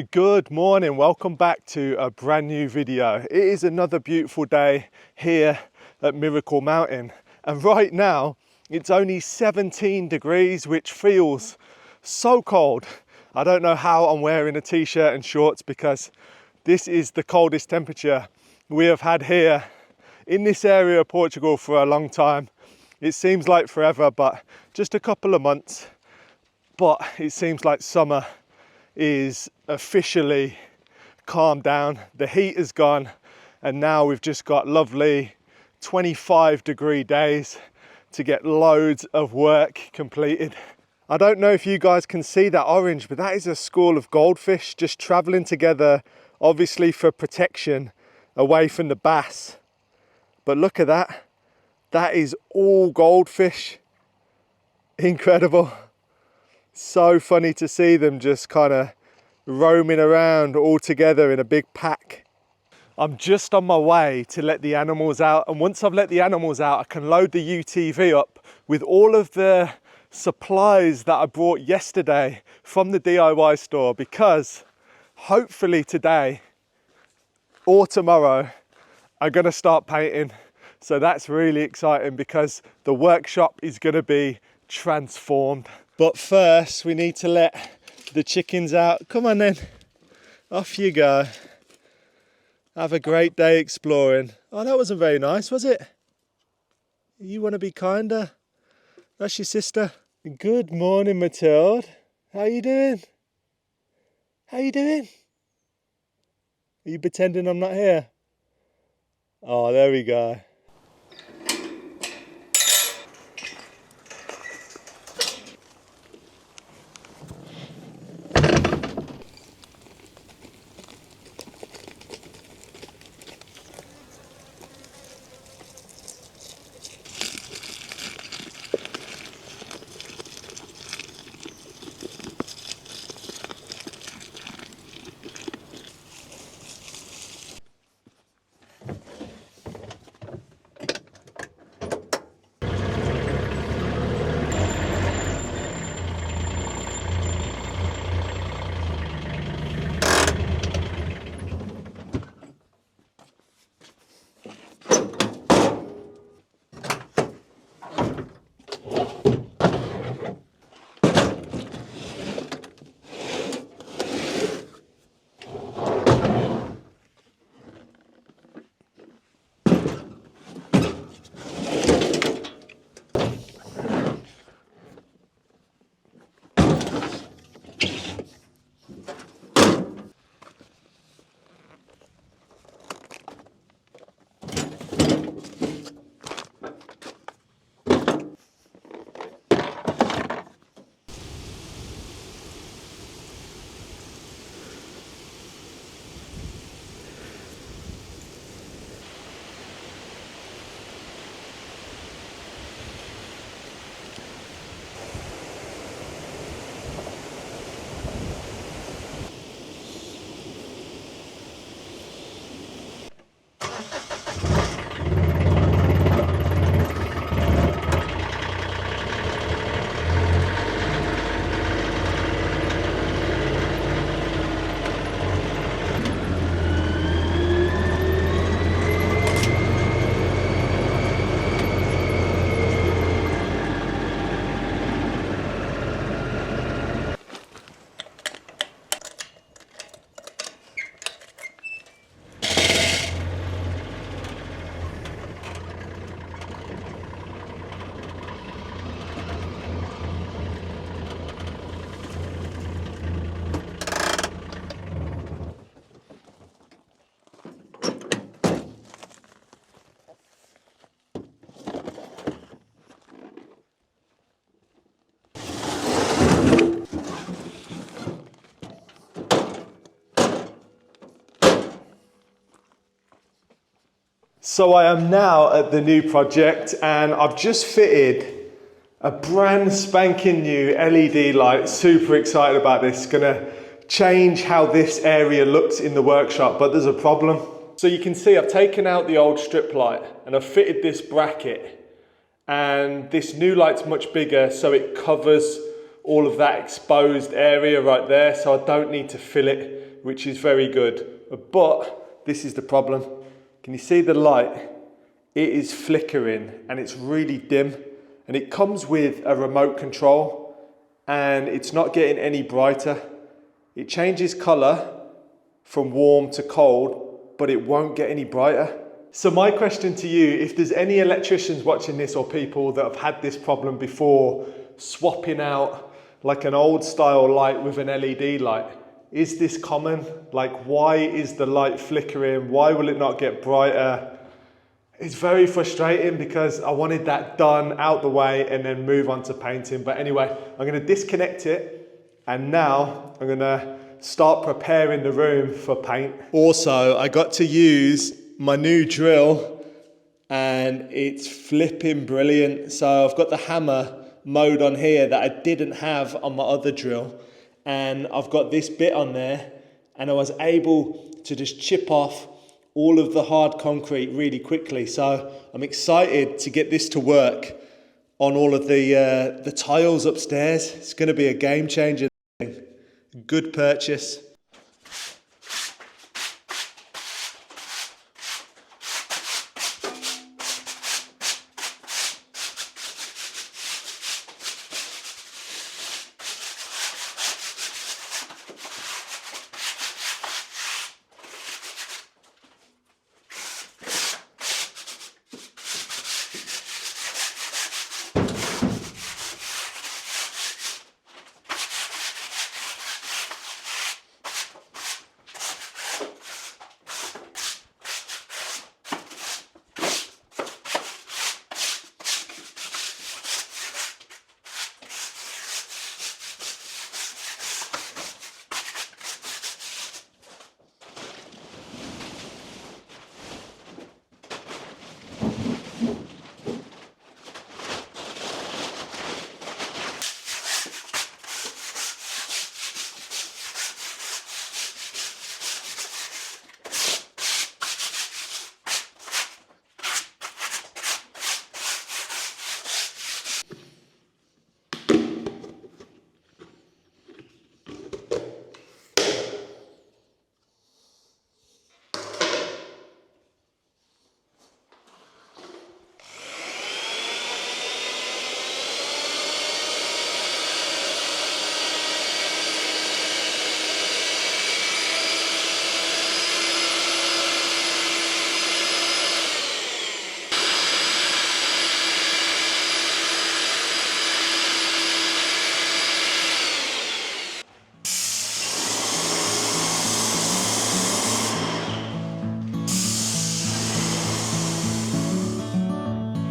Good morning, welcome back to a brand new video. It is another beautiful day here at Miracle Mountain, and right now it's only 17 degrees, which feels so cold. I don't know how I'm wearing a t-shirt and shorts because this is the coldest temperature we have had here in this area of Portugal for a long time. It seems like forever, but just a couple of months. But it seems like summer is officially calmed down. The heat is gone, and now we've just got lovely 25-degree days to get loads of work completed. I don't know if you guys can see that orange, but that is a school of goldfish just traveling together, obviously for protection away from the bass. But look at that. That is all goldfish. Incredible. So funny to see them just kind of roaming around all together in a big pack. I'm just on my way to let the animals out, and once I've let the animals out, I can load the UTV up with all of the supplies that I brought yesterday from the DIY store, because hopefully today or tomorrow I'm going to start painting. So that's really exciting because the workshop is going to be transformed. But first we need to let the chickens out. Come on then, off you go. Have a great day exploring. Oh, that wasn't very nice, was it? You want to be kinder? That's your sister. Good morning, Matilde. How you doing? How you doing? Are you pretending I'm not here? Oh, there we go. So I am now at the new project, and I've just fitted a brand spanking new LED light. Super excited about this. It's gonna change how this area looks in the workshop, but there's a problem. So you can see I've taken out the old strip light and I've fitted this bracket, and this new light's much bigger, so it covers all of that exposed area right there, so I don't need to fill it, which is very good. But this is the problem. Can you see the light? It is flickering and it's really dim, and it comes with a remote control and it's not getting any brighter. It changes color from warm to cold, but it won't get any brighter. So my question to you, if there's any electricians watching this or people that have had this problem before, swapping out like an old style light with an LED light, is this common? Like, why is the light flickering? Why will it not get brighter? It's very frustrating because I wanted that done, out the way, and then move on to painting. But anyway, I'm gonna disconnect it, and now I'm gonna start preparing the room for paint. Also, I got to use my new drill and it's flipping brilliant. So I've got the hammer mode on here that I didn't have on my other drill, and I've got this bit on there, and I was able to just chip off all of the hard concrete really quickly. So I'm excited to get this to work on all of the tiles upstairs. It's going to be a game changer. Good purchase.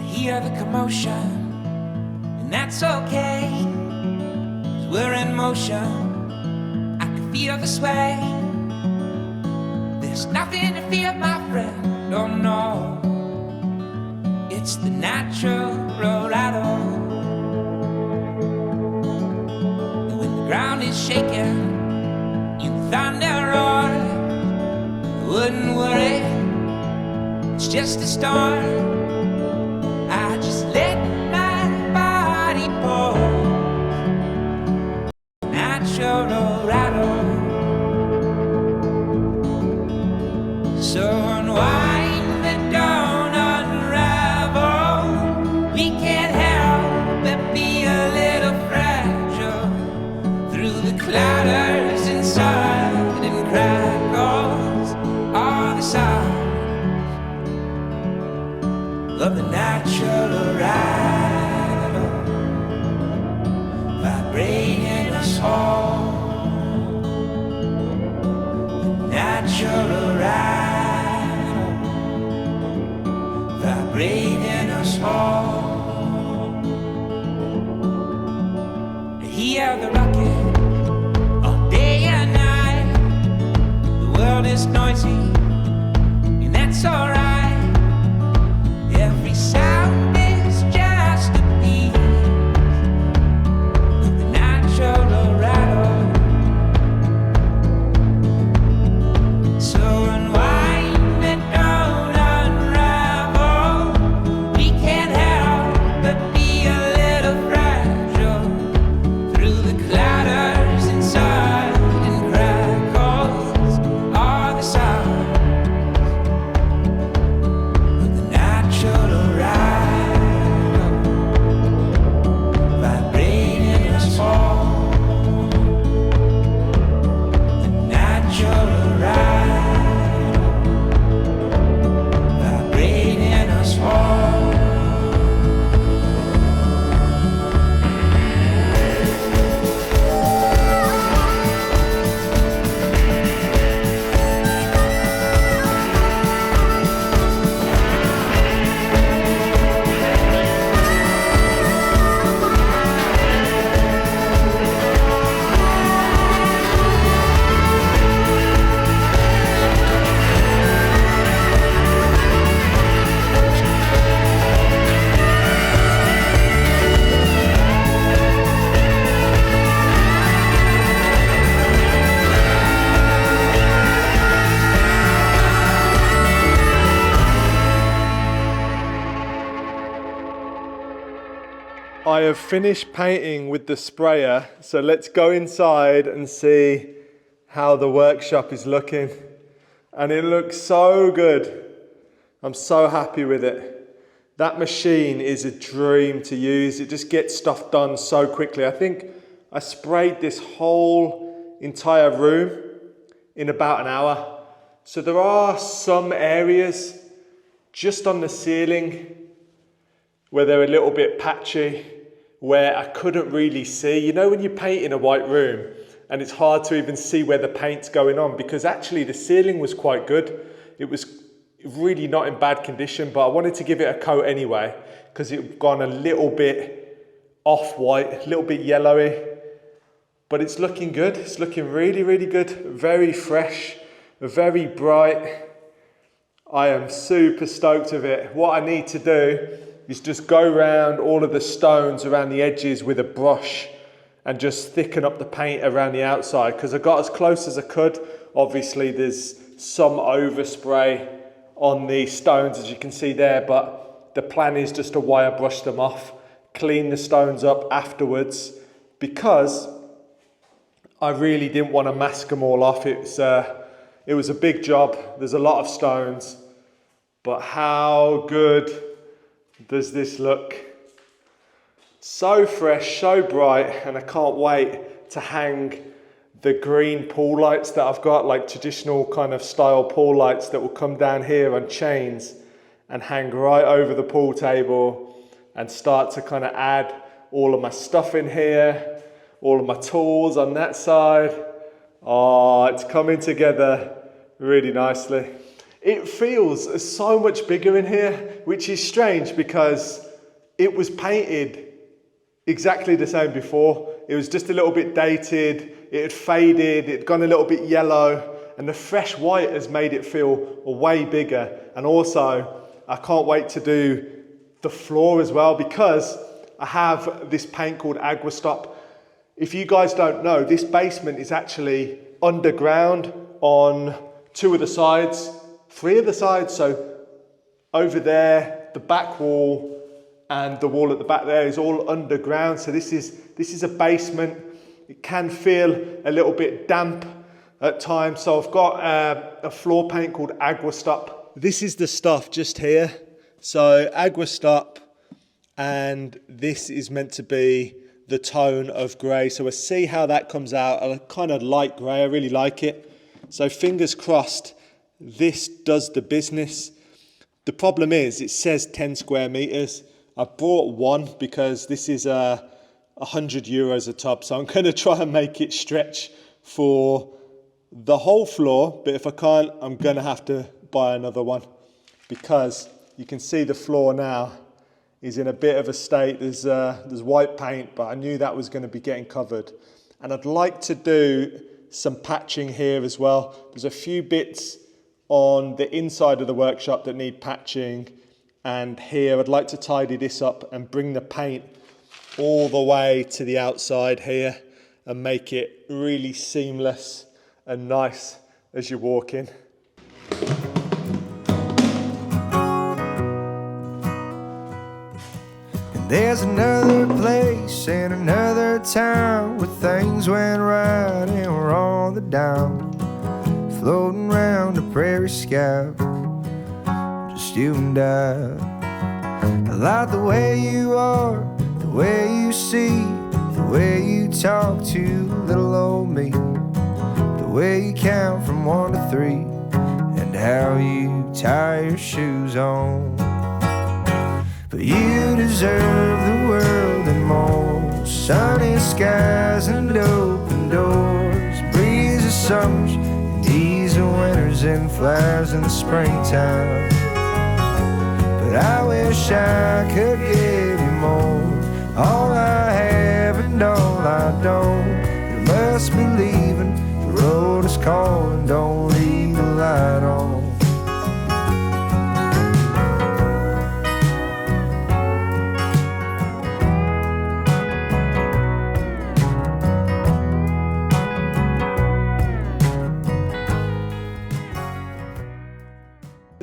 Hear the commotion, and that's okay, 'cause we're in motion. I can feel the sway. There's nothing to fear, my friend. Oh no, it's the natural rattle. When the ground is shaking, you thunder roar. Wouldn't worry, it's just a storm. I just let my body pour. Natural rattle. So unwind but don't unravel. We can't help but be a little fragile through the clatters inside and crackles all the sounds of the natural rattle, vibrating us all. The natural rattle, vibrating us all. Hear the rocket all day and night. The world is noisy, and that's alright. Every sound is just a piece of the natural rattle. So unwind and don't unravel. We can't help but be a little fragile through the I have finished painting with the sprayer, so let's go inside and see how the workshop is looking. And it looks so good. I'm so happy with it. That machine is a dream to use. It just gets stuff done so quickly. I think I sprayed this whole entire room in about an hour. So there are some areas just on the ceiling where they're a little bit patchy, where I couldn't really see. You know when you paint in a white room and it's hard to even see where the paint's going on, because actually the ceiling was quite good. It was really not in bad condition, but I wanted to give it a coat anyway because it had gone a little bit off-white, a little bit yellowy. But it's looking good. It's looking really, really good. Very fresh, very bright. I am super stoked with it. What I need to do is just go around all of the stones around the edges with a brush and just thicken up the paint around the outside, because I got as close as I could. Obviously there's some overspray on the stones, as you can see there, but the plan is just to wire brush them off, clean the stones up afterwards, because I really didn't want to mask them all off. It was a big job. There's a lot of stones, but how good does this look? So fresh, so bright, and I can't wait to hang the green pool lights that I've got, like traditional kind of style pool lights that will come down here on chains and hang right over the pool table, and start to kind of add all of my stuff in here, all of my tools on that side. Oh, it's coming together really nicely. It feels so much bigger in here, which is strange because it was painted exactly the same before. It was just a little bit dated, it had faded, it had gone a little bit yellow, and the fresh white has made it feel way bigger. And also, I can't wait to do the floor as well, because I have this paint called Agua Stop. If you guys don't know, this basement is actually underground on 2 of the sides, 3 of the sides. So over there, the back wall and the wall at the back there is all underground. So this is a basement. It can feel a little bit damp at times. So I've got a floor paint called Agua Stop. This is the stuff just here. So Agua Stop, and this is meant to be the tone of grey. So we'll see how that comes out. A kind of light grey, I really like it. So fingers crossed, this does the business. The problem is, it says 10 square meters. I brought 1 because this is 100 euros a tub. So I'm going to try and make it stretch for the whole floor. But if I can't, I'm going to have to buy another one, because you can see the floor now is in a bit of a state. There's white paint, but I knew that was going to be getting covered. And I'd like to do some patching here as well. There's a few bits on the inside of the workshop that need patching, and here I'd like to tidy this up and bring the paint all the way to the outside here and make it really seamless and nice as you walk in. There's another place in another town where things went right and we're all the down, floating round a prairie sky, just you and I like the way you are, the way you see, the way you talk to little old me, the way you count from 1 to 3, and how you tie your shoes on. But you deserve the world and more, sunny skies and open doors, breeze of summers and ease of winters and flowers in the springtime. But I wish I could give you more, all I have and all I don't. You must be leaving, the road is calling, don't leave the light on.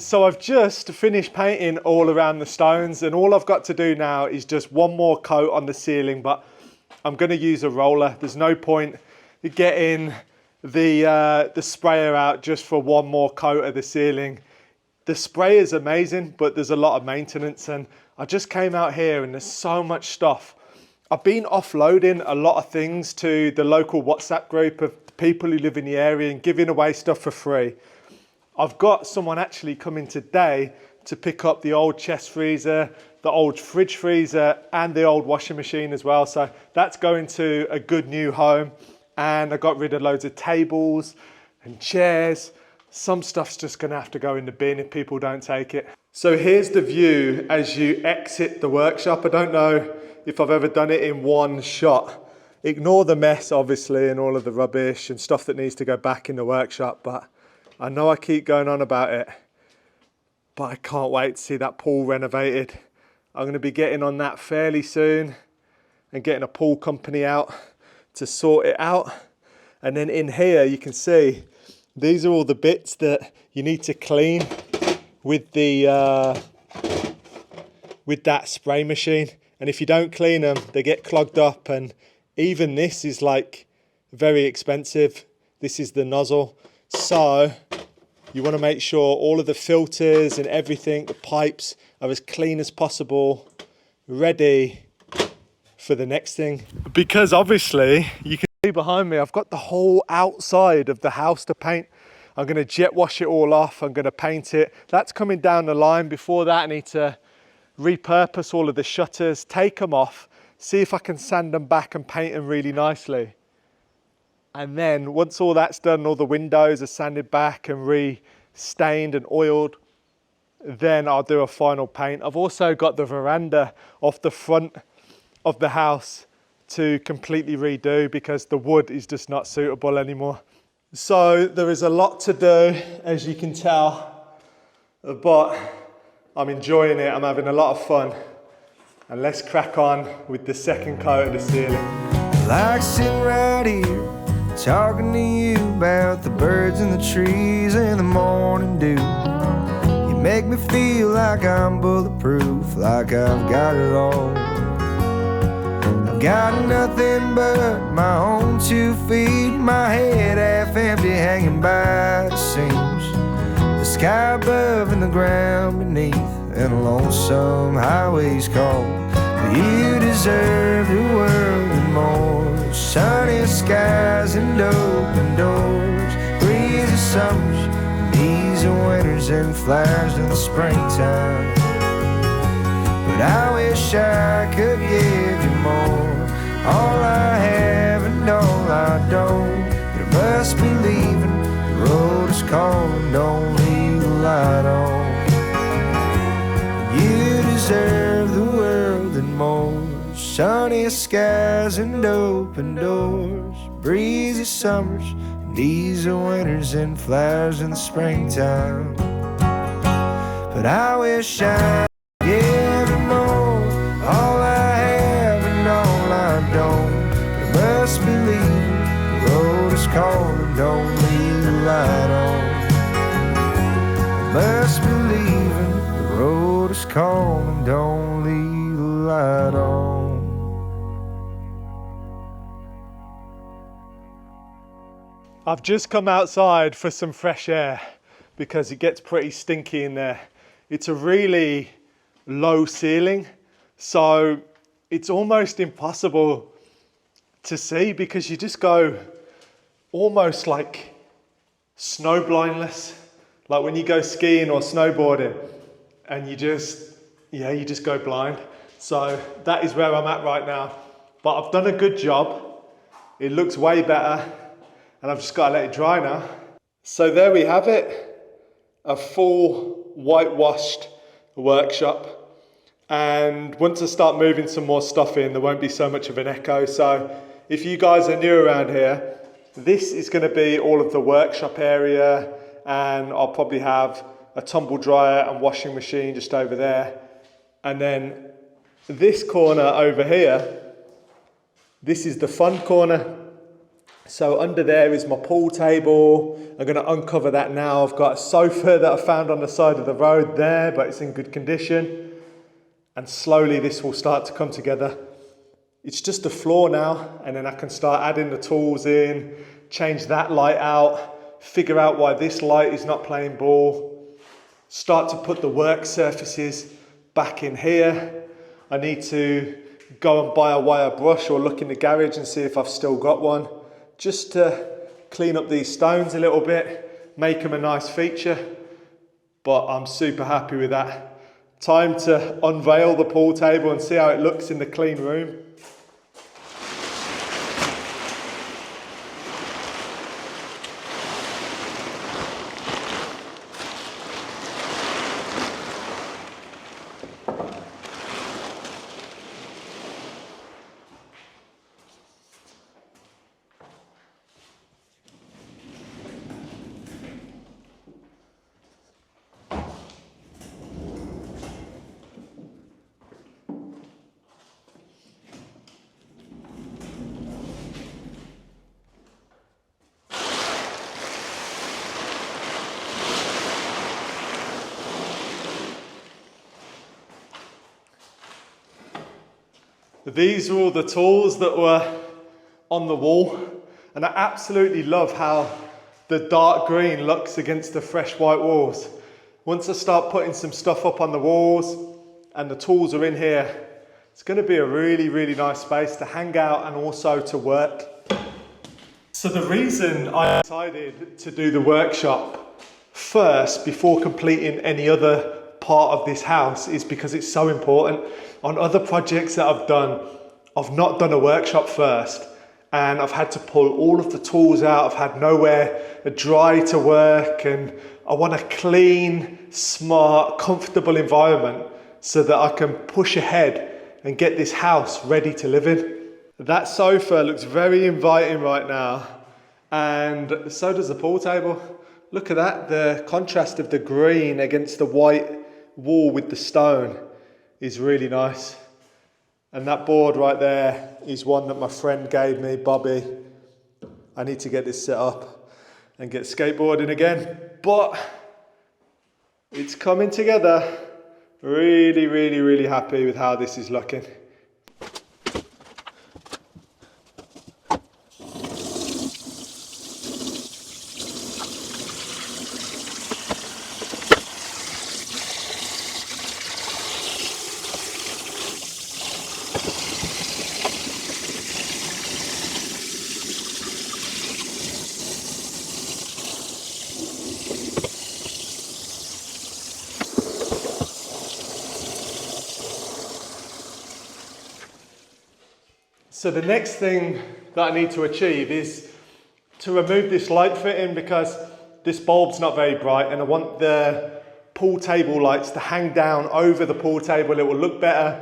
So I've just finished painting all around the stones, and all I've got to do now is just one more coat on the ceiling, but I'm going to use a roller. There's no point getting the sprayer out just for one more coat of the ceiling. The spray is amazing, but there's a lot of maintenance, and I just came out here and there's so much stuff. I've been offloading a lot of things to the local WhatsApp group of people who live in the area and giving away stuff for free. I've got someone actually coming today to pick up the old chest freezer, the old fridge freezer, and the old washing machine as well. So that's going to a good new home. And I got rid of loads of tables and chairs. Some stuff's just gonna have to go in the bin if people don't take it. So here's the view as you exit the workshop. I don't know if I've ever done it in one shot. Ignore the mess, obviously, and all of the rubbish and stuff that needs to go back in the workshop, but I know I keep going on about it, but I can't wait to see that pool renovated. I'm going to be getting on that fairly soon and getting a pool company out to sort it out. And then in here, you can see these are all the bits that you need to clean with the with that spray machine. And if you don't clean them, they get clogged up. And even this is like very expensive. This is the nozzle. So you want to make sure all of the filters and everything, the pipes, are as clean as possible, ready for the next thing. Because obviously, you can see behind me, I've got the whole outside of the house to paint. I'm going to jet wash it all off. I'm going to paint it. That's coming down the line. Before that, I need to repurpose all of the shutters, take them off, see if I can sand them back and paint them really nicely. And then once all that's done, all the windows are sanded back and re-stained and oiled, then I'll do a final paint. I've also got the veranda off the front of the house to completely redo because the wood is just not suitable anymore. So there is a lot to do, as you can tell, but I'm enjoying it. I'm having a lot of fun. And let's crack on with the second coat of the ceiling. Like sitting right here, talking to you about the birds and the trees and the morning dew. You make me feel like I'm bulletproof, like I've got it all. I've got nothing but my own 2 feet, my head half empty, hanging by the seams. The sky above and the ground beneath, and a lonesome highway's called. But you deserve the world and more. Sunny skies and open doors, breezy summers, and easy winters and flowers in the springtime. But I wish I could give you more. All I have and all I don't. But I must be leaving, the road is calling, don't leave the light on. You deserve the world and more. Sunny skies and open doors, breezy summers and easy winters and flowers in the springtime. But I wish I could give you more. All I have and all I don't. But I must be leaving, the road is calling, don't leave the light on. I must be leaving, the road is calling, don't leave the light on. I've just come outside for some fresh air because it gets pretty stinky in there. It's a really low ceiling, so it's almost impossible to see because you just go almost like snow blindness, like when you go skiing or snowboarding and you just go blind. So that is where I'm at right now, but I've done a good job. It looks way better. And I've just got to let it dry now. So there we have it, a full whitewashed workshop. And once I start moving some more stuff in, there won't be so much of an echo. So if you guys are new around here, this is going to be all of the workshop area, and I'll probably have a tumble dryer and washing machine just over there. And then this corner over here, this is the fun corner. So under there is my pool table. I'm going to uncover that now. I've got a sofa that I found on the side of the road there, but it's in good condition. And slowly this will start to come together. It's just the floor now, and then I can start adding the tools in, change that light out, figure out why this light is not playing ball, start to put the work surfaces back in here. I need to go and buy a wire brush or look in the garage and see if I've still got one, just to clean up these stones a little bit, make them a nice feature. But I'm super happy with that. Time to unveil the pool table and see how it looks in the clean room. These are all the tools that were on the wall, and I absolutely love how the dark green looks against the fresh white walls. Once I start putting some stuff up on the walls and the tools are in here, it's going to be a really, really nice space to hang out and also to work. So the reason I decided to do the workshop first before completing any other part of this house is because it's so important. On other projects that I've done, I've not done a workshop first, and I've had to pull all of the tools out. I've had nowhere dry to work, and I want a clean, smart, comfortable environment so that I can push ahead and get this house ready to live in. That sofa looks very inviting right now, and so does the pool table. Look at that, the contrast of the green against the white wall with the stone is really nice. And that board right there is one that my friend gave me, Bobby. I need to get this set up and get skateboarding again, but it's coming together. Really, really, really happy with how this is looking. So the next thing that I need to achieve is to remove this light fitting, because this bulb's not very bright, and I want the pool table lights to hang down over the pool table. It will look better,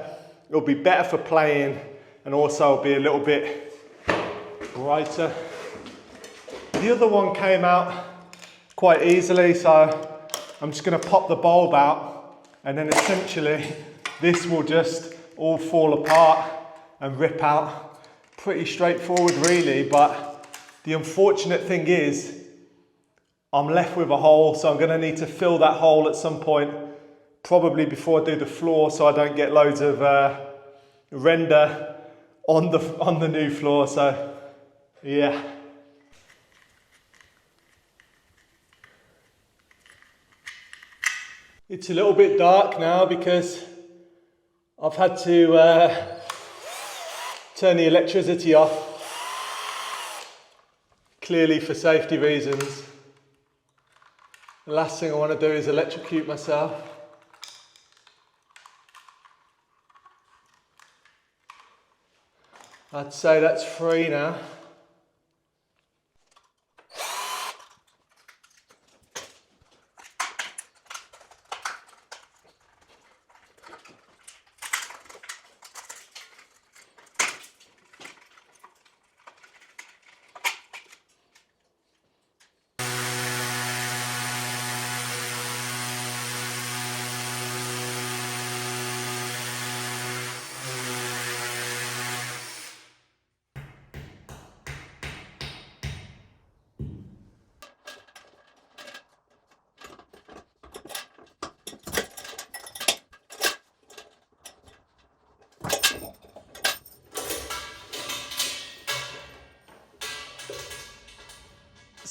it'll be better for playing, and also be a little bit brighter. The other one came out quite easily, so I'm just going to pop the bulb out, and then essentially this will just all fall apart and rip out. Pretty straightforward really, but the unfortunate thing is I'm left with a hole, so I'm going to need to fill that hole at some point, probably before I do the floor, so I don't get loads of render on the new floor. So yeah. It's a little bit dark now because I've had to turn the electricity off, clearly for safety reasons. The last thing I want to do is electrocute myself. I'd say that's free now.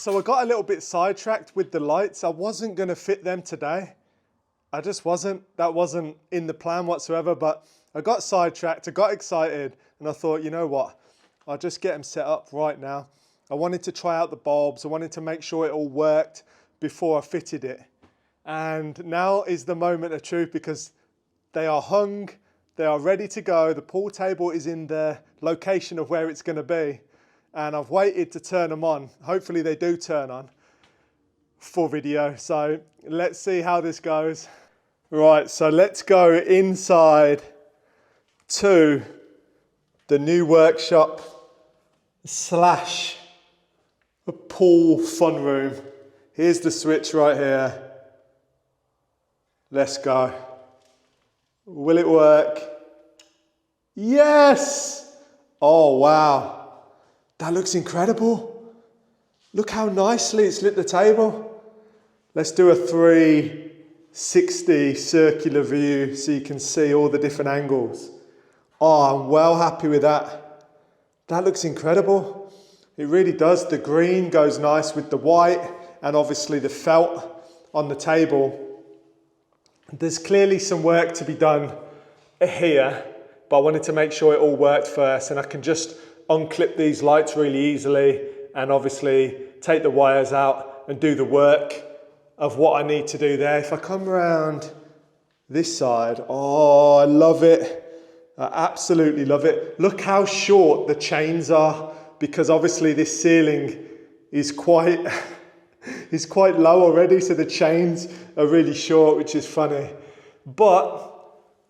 So I got a little bit sidetracked with the lights. I wasn't going to fit them today. I just wasn't. That wasn't in the plan whatsoever, but I got sidetracked, I got excited, and I thought, you know what? I'll just get them set up right now. I wanted to try out the bulbs. I wanted to make sure it all worked before I fitted it. And now is the moment of truth because they are hung, they are ready to go. The pool table is in the location of where it's going to be. And I've waited to turn them on. Hopefully they do turn on for video. So let's see how this goes. Right, so let's go inside to the new workshop / a pool fun room. Here's the switch right here. Let's go. Will it work? Yes! Oh, wow. That looks incredible. Look how nicely it's lit the table. Let's do a 360 circular view so you can see all the different angles. Oh, I'm well happy with that. That looks incredible. It really does. The green goes nice with the white and obviously the felt on the table. There's clearly some work to be done here, but I wanted to make sure it all worked first, and I can just unclip these lights really easily and obviously take the wires out and do the work of what I need to do there. If I come around this side, oh, I love it. I absolutely love it. Look how short the chains are, because obviously this ceiling is quite low already, so the chains are really short, which is funny. But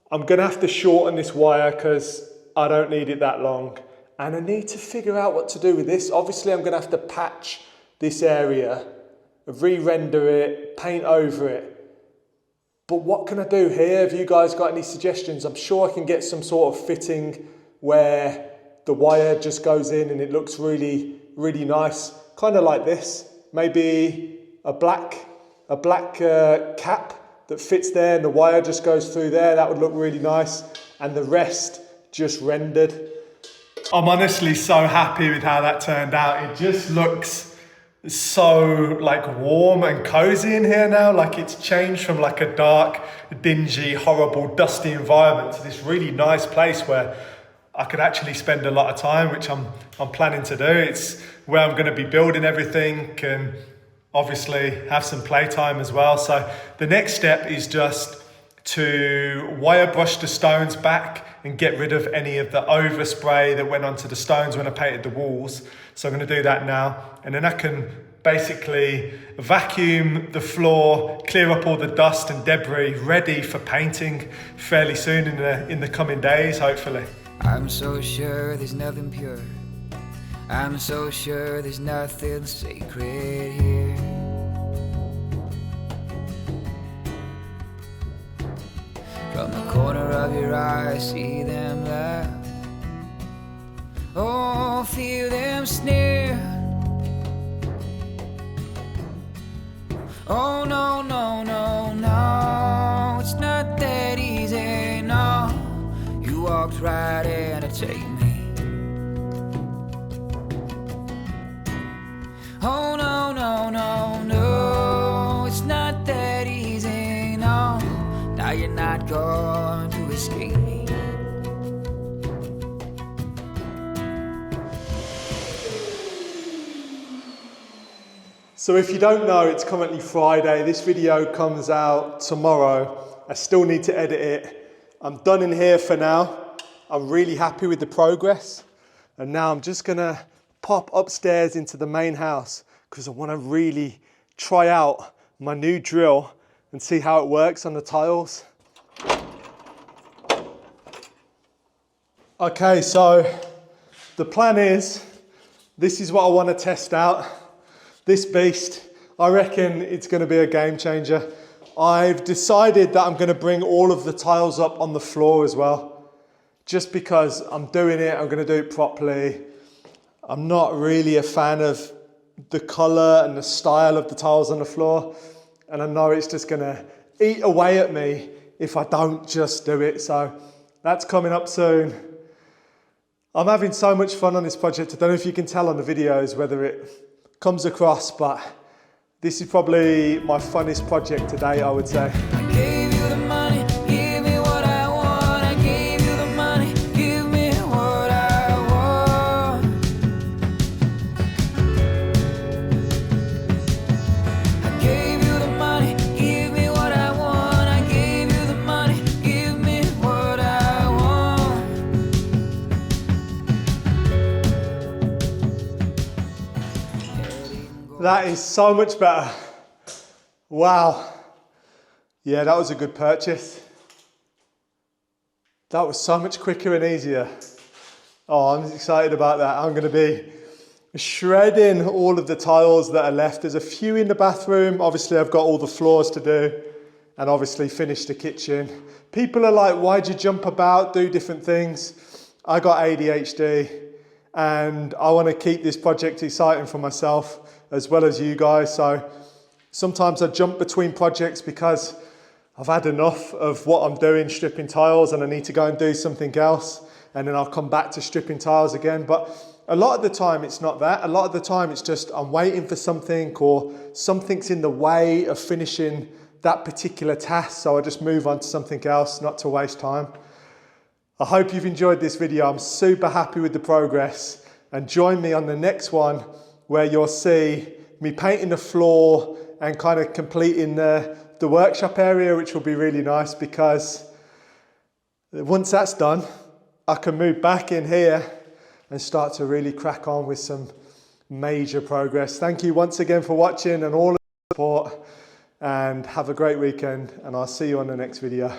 I'm gonna have to shorten this wire because I don't need it that long. And I need to figure out what to do with this. Obviously I'm gonna have to patch this area, re-render it, paint over it. But what can I do here? Have you guys got any suggestions? I'm sure I can get some sort of fitting where the wire just goes in and it looks really, really nice. Kind of like this. Maybe a black cap that fits there and the wire just goes through there. That would look really nice. And the rest just rendered. I'm honestly so happy with how that turned out. It just looks so like warm and cozy in here now. Like it's changed from like a dark, dingy, horrible, dusty environment to this really nice place where I could actually spend a lot of time, which I'm planning to do. It's where I'm going to be building everything and obviously have some playtime as well. So the next step is just to wire brush the stones back and get rid of any of the overspray that went onto the stones when I painted the walls. So I'm going to do that now, and then I can basically vacuum the floor, clear up all the dust and debris, ready for painting fairly soon in the coming days, hopefully. I'm so sure there's nothing pure. I'm so sure there's nothing sacred here. From the corner of your eye, I see them laugh. Oh, feel them sneer. Oh, no, no, no, no, it's not that easy, no. You walked right in to take me. Oh, no, no, no, no, it's not that easy, no. Now you're not going to escape me. So if you don't know, it's currently Friday. This video comes out tomorrow. I still need to edit it. I'm done in here for now. I'm really happy with the progress. And now I'm just gonna pop upstairs into the main house because I wanna really try out my new drill and see how it works on the tiles. Okay, so the plan is, this is what I wanna test out. This beast, I reckon it's going to be a game changer. I've decided that I'm going to bring all of the tiles up on the floor as well. Just because I'm doing it, I'm going to do it properly. I'm not really a fan of the colour and the style of the tiles on the floor. And I know it's just going to eat away at me if I don't just do it. So that's coming up soon. I'm having so much fun on this project. I don't know if you can tell on the videos whether it comes across, but this is probably my funnest project to date, I would say. I gave you the money, give me what I want. I gave you the money, give me what I want. I gave you the money, give me what I want. I gave you the money, give me what I want. That is so much better. Wow. Yeah, that was a good purchase. That was so much quicker and easier. Oh, I'm excited about that. I'm going to be shredding all of the tiles that are left. There's a few in the bathroom. Obviously, I've got all the floors to do and obviously finish the kitchen. People are like, why'd you jump about, do different things? I got ADHD and I want to keep this project exciting for myself as well as you guys. So sometimes I jump between projects because I've had enough of what I'm doing, stripping tiles, and I need to go and do something else. And then I'll come back to stripping tiles again. But a lot of the time it's not that. A lot of the time it's just I'm waiting for something, or something's in the way of finishing that particular task. So I just move on to something else, not to waste time. I hope you've enjoyed this video. I'm super happy with the progress. And join me on the next one where you'll see me painting the floor and kind of completing the workshop area, which will be really nice, because once that's done, I can move back in here and start to really crack on with some major progress. Thank you once again for watching and all of the support, and have a great weekend, and I'll see you on the next video.